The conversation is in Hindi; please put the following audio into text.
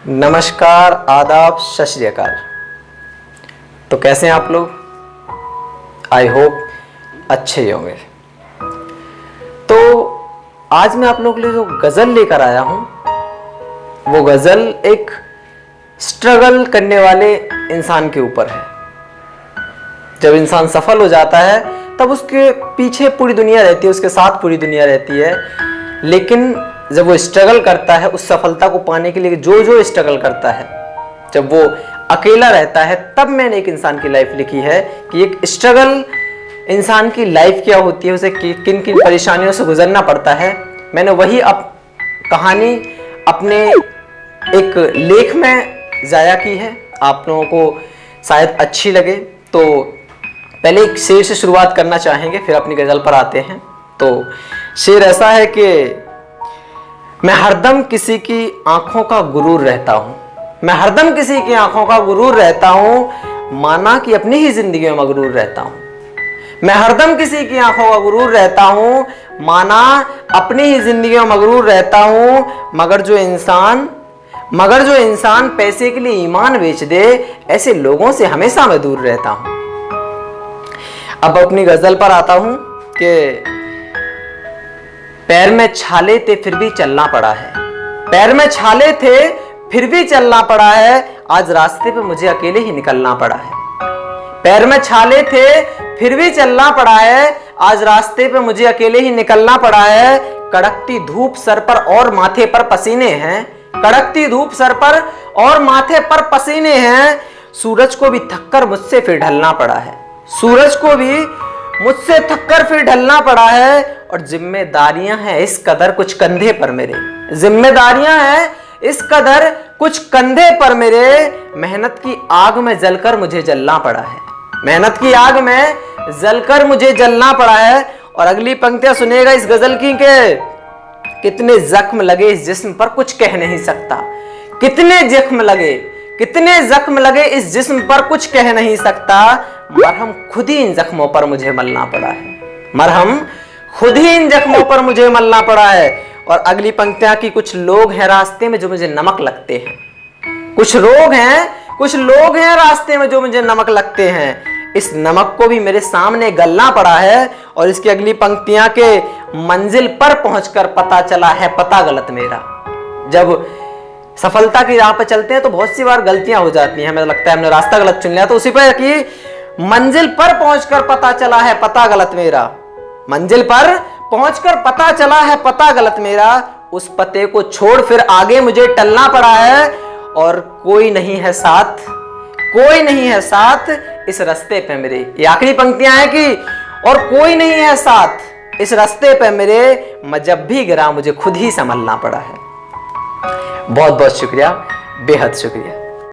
नमस्कार, आदाब, सत श्री अकाल। तो कैसे हैं आप लोग? आई होप अच्छे ही होंगे। तो आज मैं आप लोगों के लिए जो गज़ल लेकर आया हूं, वो गज़ल एक स्ट्रगल करने वाले इंसान के ऊपर है। जब इंसान सफल हो जाता है तब उसके पीछे पूरी दुनिया रहती है, उसके साथ पूरी दुनिया रहती है। लेकिन जब वो स्ट्रगल करता है उस सफलता को पाने के लिए, जो स्ट्रगल करता है, जब वो अकेला रहता है, तब मैंने एक इंसान की लाइफ लिखी है कि एक स्ट्रगल इंसान की लाइफ क्या होती है, उसे किन किन परेशानियों से गुजरना पड़ता है। मैंने वही कहानी अपने एक लेख में जाया की है। आप लोगों को शायद अच्छी लगे। तो पहले एक शेर से शुरुआत करना चाहेंगे, फिर अपनी गजल पर आते हैं। तो शेर ऐसा है कि मैं हरदम किसी की आंखों का गुरूर रहता हूं, मैं हरदम किसी की आंखों का गुरूर रहता हूं, माना कि अपनी ही जिंदगी में मगरूर रहता हूं। मैं हरदम किसी की आंखों का गुरूर रहता हूं, माना अपनी ही जिंदगी में मगरूर रहता हूं। मगर जो इंसान पैसे के लिए ईमान बेच दे, ऐसे लोगों से हमेशा मैं दूर रहता हूं। अब अपनी गजल पर आता हूं कि पैर में छाले थे फिर भी चलना पड़ा है, पैर में छाले थे फिर भी चलना पड़ा है, आज रास्ते पे मुझे अकेले ही निकलना पड़ा है। पैर में छाले थे फिर भी चलना पड़ा है, आज रास्ते पे मुझे अकेले ही निकलना पड़ा है। कड़कती धूप सर पर और माथे पर पसीने हैं, कड़कती धूप सर पर और माथे पर पसीने हैं। सूरज को भी थककर मुझसे फिर ढलना पड़ा है, सूरज को भी मुझसे थककर फिर ढलना पड़ा है। और जिम्मेदारियां हैं इस कदर कुछ कंधे पर मेरे, जिम्मेदारियां हैं इस कदर कुछ कंधे पर मेरे। मेहनत की आग में जलकर मुझे जलना पड़ा है, मेहनत की आग में जलकर मुझे जलना पड़ा है। और अगली पंक्तियां सुनेगा इस गजल की के कितने जख्म लगे इस जिस्म पर कुछ कह नहीं सकता, कितने जख्म लगे इस जिस्म पर कुछ कह नहीं सकता। मरहम खुद ही इन जख्मों पर मुझे मलना पड़ा है, मरहम खुद ही इन जख्मों पर मुझे मलना पड़ा है। और अगली पंक्तियां की कुछ लोग हैं रास्ते में जो मुझे नमक लगते हैं, कुछ लोग हैं रास्ते में जो मुझे नमक लगते हैं। इस नमक को भी मेरे सामने गलना पड़ा है। और इसकी अगली पंक्तियां के मंजिल पर पहुंचकर पता चला है पता गलत मेरा। जब सफलता की राह पर चलते हैं तो बहुत सी बार गलतियां हो जाती हैं, हमें लगता है हमने रास्ता गलत चुन लिया। तो उसी पर कि मंजिल पर पहुंचकर पता चला है पता गलत मेरा, मंजिल पर पहुंचकर पता चला है पता गलत मेरा। उस पते को छोड़ फिर आगे मुझे टलना पड़ा है। और कोई नहीं है साथ इस रास्ते पे मेरे। ये आखिरी पंक्तियां हैं कि और कोई नहीं है साथ इस रास्ते पे मेरे, मैं जब भी गिरा मुझे खुद ही संभलना पड़ा है। बहुत बहुत शुक्रिया, बेहद शुक्रिया।